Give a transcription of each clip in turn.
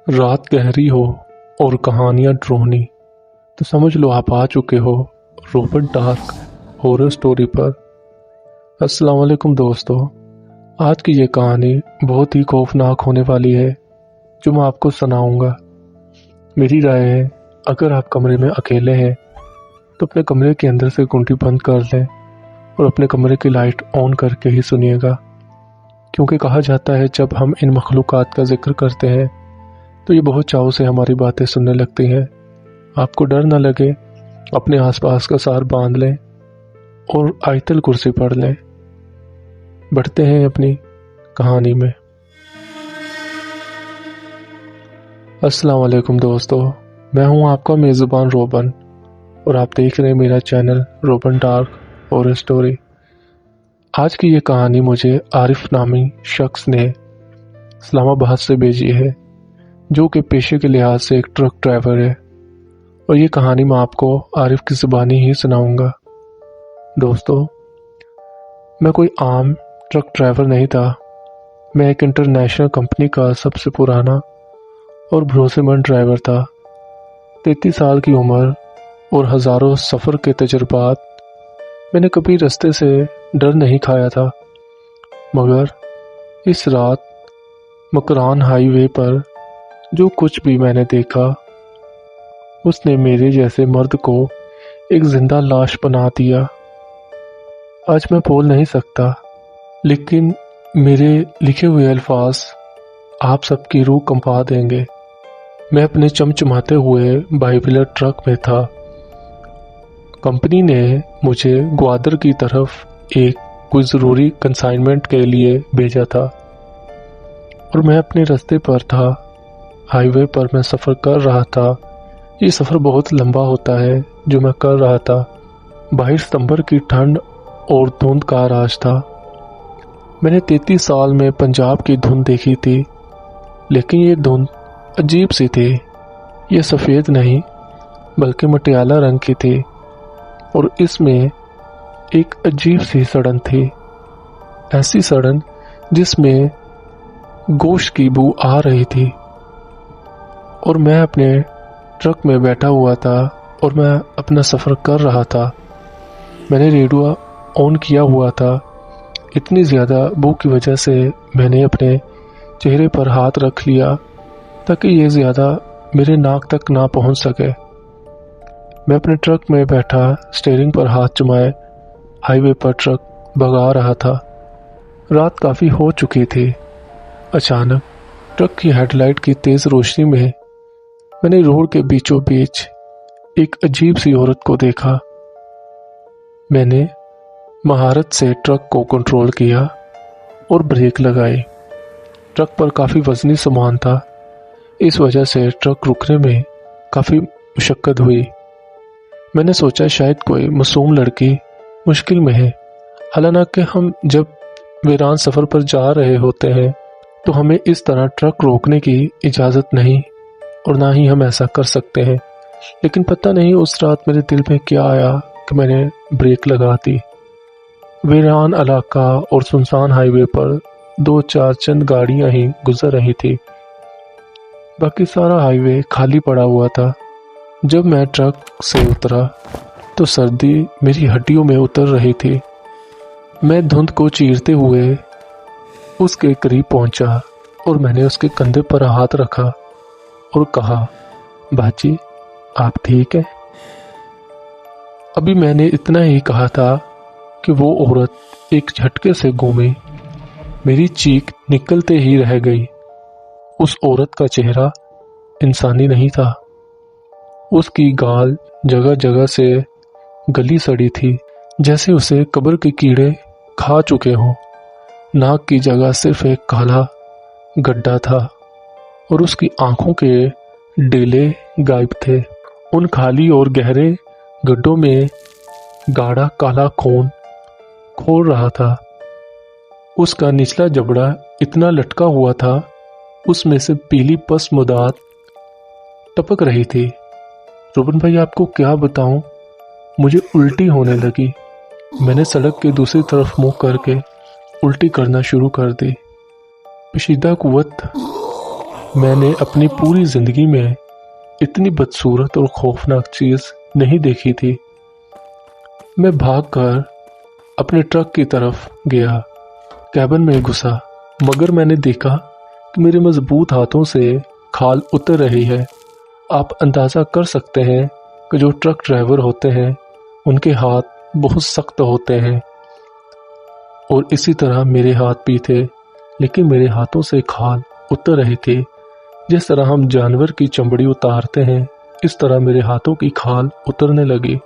रात गहरी हो और कहानियाँ ड्रोनी, तो समझ लो आप आ चुके हो रोबन डार्क हॉरर स्टोरी पर। अस्सलाम वालेकुम दोस्तों, आज की ये कहानी बहुत ही खौफनाक होने वाली है जो मैं आपको सुनाऊंगा। मेरी राय है, अगर आप कमरे में अकेले हैं तो अपने कमरे के अंदर से कुंडी बंद कर लें और अपने कमरे की लाइट ऑन करके ही सुनिएगा, क्योंकि कहा जाता है जब हम इन मखलूक़ात का जिक्र करते हैं तो ये बहुत चाव से हमारी बातें सुनने लगती हैं। आपको डर न लगे, अपने आसपास का सार बांध लें और आयतल कुर्सी पढ़ लें। बढ़ते हैं अपनी कहानी में। अस्सलाम वालेकुम दोस्तों, मैं हूं आपका मेज़बान रोबन और आप देख रहे हैं मेरा चैनल रोबन डार्क हॉरर स्टोरी। आज की ये कहानी मुझे आरिफ नामी शख्स ने इस्लामाबाद से भेजी है, जो कि पेशे के लिहाज से एक ट्रक ड्राइवर है, और ये कहानी मैं आपको आरिफ की ज़ुबानी ही सुनाऊंगा। दोस्तों, मैं कोई आम ट्रक ड्राइवर नहीं था। मैं एक इंटरनेशनल कंपनी का सबसे पुराना और भरोसेमंद ड्राइवर था। 33 साल की उम्र और हज़ारों सफ़र के तजुर्बात, मैंने कभी रास्ते से डर नहीं खाया था। मगर इस रात मकरान हाईवे पर जो कुछ भी मैंने देखा, उसने मेरे जैसे मर्द को एक जिंदा लाश बना दिया। आज मैं बोल नहीं सकता, लेकिन मेरे लिखे हुए अल्फाज आप सबकी रूह कंपा देंगे। मैं अपने चमचमाते हुए बाइबलर ट्रक में था। कंपनी ने मुझे ग्वादर की तरफ एक कोई ज़रूरी कंसाइनमेंट के लिए भेजा था और मैं अपने रास्ते पर था। हाईवे पर मैं सफ़र कर रहा था। ये सफ़र बहुत लंबा होता है जो मैं कर रहा था। 22 सितंबर की ठंड और धुंध का राज था। मैंने 33 साल में पंजाब की धुंध देखी थी, लेकिन ये धुंध अजीब सी थी। ये सफ़ेद नहीं बल्कि मटियाला रंग की थी और इसमें एक अजीब सी सड़न थी। ऐसी सड़न जिसमें गोश्त की बू आ रही थी। और मैं अपने ट्रक में बैठा हुआ था और मैं अपना सफ़र कर रहा था। मैंने रेडियो ऑन किया हुआ था। इतनी ज़्यादा बू की वजह से मैंने अपने चेहरे पर हाथ रख लिया ताकि ये ज़्यादा मेरे नाक तक ना पहुंच सके। मैं अपने ट्रक में बैठा स्टीयरिंग पर हाथ जमाए हाईवे पर ट्रक भगा रहा था। रात काफ़ी हो चुकी थी। अचानक ट्रक की हेडलाइट की तेज़ रोशनी में मैंने रोड के बीचों बीच एक अजीब सी औरत को देखा। मैंने महारत से ट्रक को कंट्रोल किया और ब्रेक लगाई। ट्रक पर काफ़ी वज़नी सामान था, इस वजह से ट्रक रुकने में काफ़ी मुशक्कत हुई। मैंने सोचा शायद कोई मासूम लड़की मुश्किल में है। हालांकि हम जब वीरान सफ़र पर जा रहे होते हैं तो हमें इस तरह ट्रक रोकने की इजाज़त नहीं और ना ही हम ऐसा कर सकते हैं। लेकिन पता नहीं उस रात मेरे दिल में क्या आया कि मैंने ब्रेक लगा दी। वीरान इलाका और सुनसान हाईवे पर 2-4 चंद गाड़ियां ही गुजर रही थी। बाकी सारा हाईवे खाली पड़ा हुआ था। जब मैं ट्रक से उतरा तो सर्दी मेरी हड्डियों में उतर रही थी। मैं धुंध को चीरते हुए उसके करीब पहुंचा और मैंने उसके कंधे पर हाथ रखा और कहा, बाजी आप ठीक हैं? अभी मैंने इतना ही कहा था कि वो औरत एक झटके से घूमी। मेरी चीख निकलते ही रह गई। उस औरत का चेहरा इंसानी नहीं था। उसकी गाल जगह जगह से गली सड़ी थी, जैसे उसे कब्र के कीड़े खा चुके हों। नाक की जगह सिर्फ एक काला गड्ढा था और उसकी आंखों के डेले गायब थे। उन खाली और गहरे गड्ढों में गाढ़ा काला खून खोल रहा था। उसका निचला जबड़ा इतना लटका हुआ था, उसमें से पीली पस मुदात टपक रही थी। रोबन भाई, आपको क्या बताऊं, मुझे उल्टी होने लगी। मैंने सड़क के दूसरी तरफ मुंह करके उल्टी करना शुरू कर दी। पेचीदा कुव्वत मैंने अपनी पूरी ज़िंदगी में इतनी बदसूरत और खौफनाक चीज़ नहीं देखी थी। मैं भागकर अपने ट्रक की तरफ गया, कैबिन में घुसा, मगर मैंने देखा कि मेरे मजबूत हाथों से खाल उतर रही है। आप अंदाज़ा कर सकते हैं कि जो ट्रक ड्राइवर होते हैं उनके हाथ बहुत सख्त होते हैं, और इसी तरह मेरे हाथ भी थे, लेकिन मेरे हाथों से खाल उतर रही थी। जिस तरह हम जानवर की चमड़ी उतारते हैं, इस तरह मेरे हाथों की खाल उतरने लगी,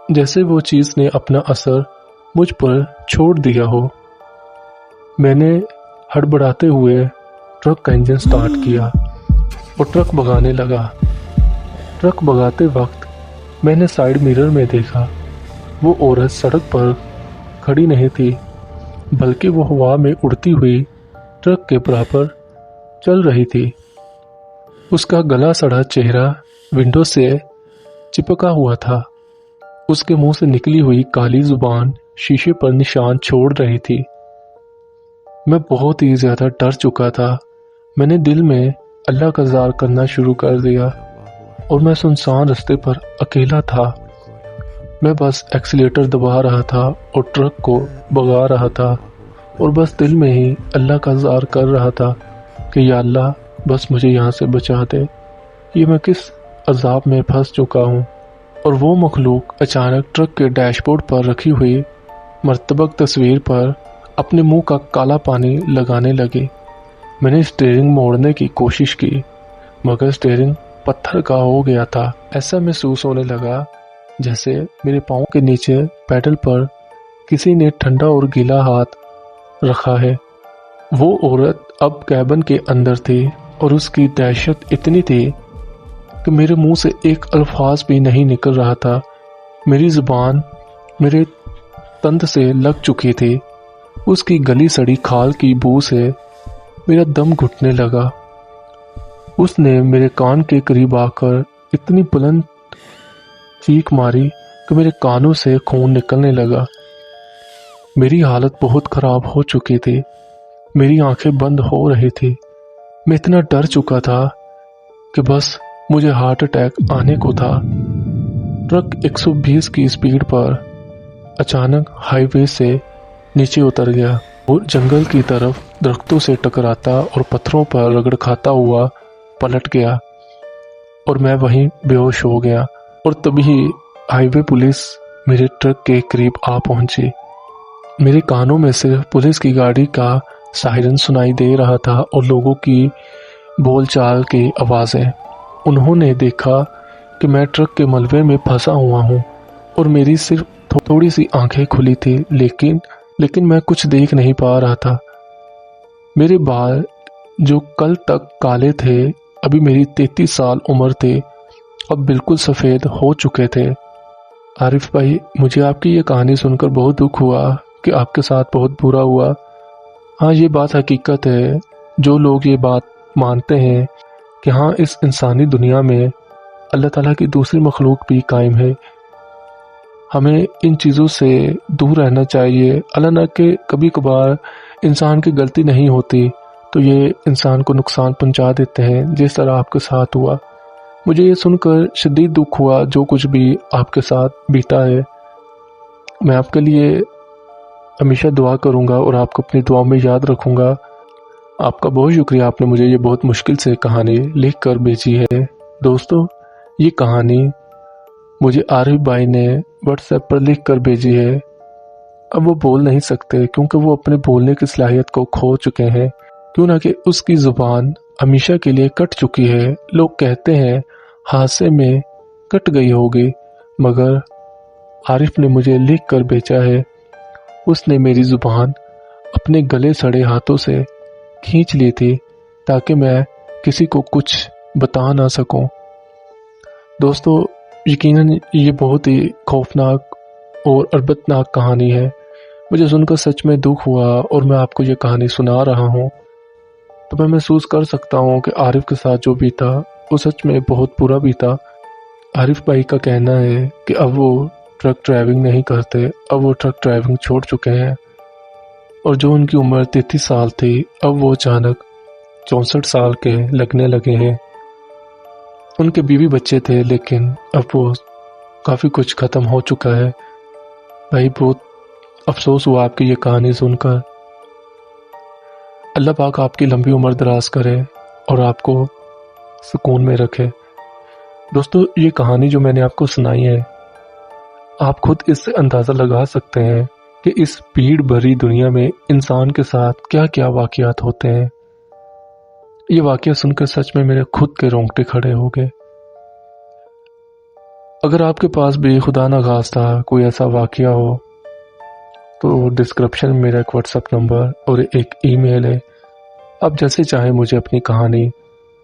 जैसे वो चीज़ ने अपना असर मुझ पर छोड़ दिया हो। मैंने हड़बड़ाते हुए ट्रक का इंजन स्टार्ट किया और ट्रक भगाने लगा। ट्रक भगाते वक्त मैंने साइड मिरर में देखा, वो औरत सड़क पर खड़ी नहीं थी, बल्कि वो हवा में उड़ती हुई ट्रक के बराबर चल रही थी। उसका गला सड़ा चेहरा विंडो से चिपका हुआ था। उसके मुंह से निकली हुई काली जुबान शीशे पर निशान छोड़ रही थी। मैं बहुत ही ज़्यादा डर चुका था। मैंने दिल में अल्लाह का ज़िक्र करना शुरू कर दिया और मैं सुनसान रास्ते पर अकेला था। मैं बस एक्सीलेटर दबा रहा था और ट्रक को भगा रहा था, और बस दिल में ही अल्लाह का ज़िक्र कर रहा था कि या अल्लाह, बस मुझे यहाँ से बचा दे। ये मैं किस अज़ाब में फंस चुका हूँ। और वो मखलूक अचानक ट्रक के डैशबोर्ड पर रखी हुई मर्तबक तस्वीर पर अपने मुंह का काला पानी लगाने लगी। मैंने स्टीयरिंग मोड़ने की कोशिश की, मगर स्टीयरिंग पत्थर का हो गया था। ऐसा महसूस होने लगा जैसे मेरे पाँव के नीचे पैडल पर किसी ने ठंडा और गीला हाथ रखा है। वो औरत अब कैबिन के अंदर थी और उसकी दहशत इतनी थी कि मेरे मुंह से एक अल्फाज भी नहीं निकल रहा था। मेरी ज़ुबान मेरे तंद से लग चुकी थी। उसकी गली सड़ी खाल की बू से मेरा दम घुटने लगा। उसने मेरे कान के करीब आकर इतनी बुलंद चीख मारी कि मेरे कानों से खून निकलने लगा। मेरी हालत बहुत ख़राब हो चुकी थी। मेरी आंखें बंद हो रही थी। मैं इतना डर चुका था कि बस मुझे हार्ट अटैक आने को था। ट्रक 120 की स्पीड पर अचानक हाईवे से नीचे उतर गया और जंगल की तरफ दरख्तों से टकराता और पत्थरों पर रगड़ खाता हुआ पलट गया, और मैं वहीं बेहोश हो गया। और तभी हाईवे पुलिस मेरे ट्रक के करीब आ पहुंची। मेरे कानों में सिर्फ पुलिस की गाड़ी का सायरन सुनाई दे रहा था और लोगों की बोलचाल की आवाज़ें। उन्होंने देखा कि मैं ट्रक के मलबे में फंसा हुआ हूँ और मेरी सिर्फ थोड़ी सी आंखें खुली थी, लेकिन मैं कुछ देख नहीं पा रहा था। मेरे बाल जो कल तक काले थे, अभी मेरी 33 साल उम्र थी, अब बिल्कुल सफ़ेद हो चुके थे। आरिफ भाई, मुझे आपकी ये कहानी सुनकर बहुत दुख हुआ कि आपके साथ बहुत बुरा हुआ। हाँ, ये बात हकीकत है। जो लोग ये बात मानते हैं कि हाँ, इस इंसानी दुनिया में अल्लाह ताला की दूसरी मखलूक भी कायम है, हमें इन चीज़ों से दूर रहना चाहिए। अल्लाह न के कभी कभार इंसान की गलती नहीं होती तो ये इंसान को नुकसान पहुंचा देते हैं, जिस तरह आपके साथ हुआ। मुझे ये सुनकर शदीद दुख हुआ जो कुछ भी आपके साथ बीता है। मैं आपके लिए हमेशा दुआ करूंगा और आपको अपनी दुआ में याद रखूंगा। आपका बहुत शुक्रिया, आपने मुझे ये बहुत मुश्किल से कहानी लिख कर भेजी है। दोस्तों, ये कहानी मुझे आरिफ भाई ने व्हाट्सएप पर लिख कर भेजी है। अब वो बोल नहीं सकते क्योंकि वो अपने बोलने की सलाहियत को खो चुके हैं, क्यों ना कि उसकी ज़ुबान हमेशा के लिए कट चुकी है। लोग कहते हैं हादसे में कट गई होगी, मगर आरिफ ने मुझे लिख कर भेजा है। उसने मेरी ज़ुबान अपने गले सड़े हाथों से खींच ली थी ताकि मैं किसी को कुछ बता ना सकूं। दोस्तों, यकीनन ये बहुत ही खौफनाक और अरबतनाक कहानी है। मुझे सुनकर सच में दुख हुआ और मैं आपको ये कहानी सुना रहा हूँ तो मैं महसूस कर सकता हूँ कि आरिफ के साथ जो बीता वो सच में बहुत बुरा बीता। आरिफ भाई का कहना है कि अब वो ट्रक ड्राइविंग नहीं करते, अब वो ट्रक ड्राइविंग छोड़ चुके हैं, और जो उनकी उम्र 33 साल थी अब वो अचानक 64 साल के लगने लगे हैं। उनके बीवी बच्चे थे, लेकिन अब वो काफ़ी कुछ ख़त्म हो चुका है। भाई बहुत अफसोस हुआ आपकी ये कहानी सुनकर। अल्लाह पाक आपकी लंबी उम्र दराज करे और आपको सुकून में रखे। दोस्तों, ये कहानी जो मैंने आपको सुनाई है, आप खुद इससे अंदाज़ा लगा सकते हैं कि इस भीड़ भरी दुनिया में इंसान के साथ क्या क्या वाक़यात होते हैं। ये वाक़या सुनकर सच में मेरे खुद के रोंगटे खड़े हो गए। अगर आपके पास भी खुदा न खास्ता कोई ऐसा वाक़या हो तो डिस्क्रिप्शन में मेरा एक व्हाट्सएप नंबर और एक ईमेल है। आप जैसे चाहें मुझे अपनी कहानी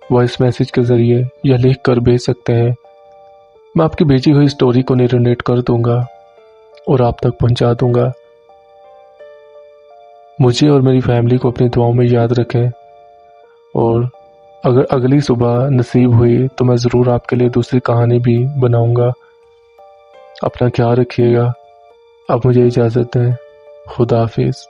वॉइस मैसेज के ज़रिए या लिख कर भेज सकते हैं। मैं आपकी भेजी हुई स्टोरी को नरेट कर दूंगा और आप तक पहुंचा दूंगा। मुझे और मेरी फैमिली को अपनी दुआओं में याद रखें, और अगर अगली सुबह नसीब हुई तो मैं ज़रूर आपके लिए दूसरी कहानी भी बनाऊंगा। अपना ख्याल रखिएगा। अब मुझे इजाज़त दें। खुदा हाफिज़।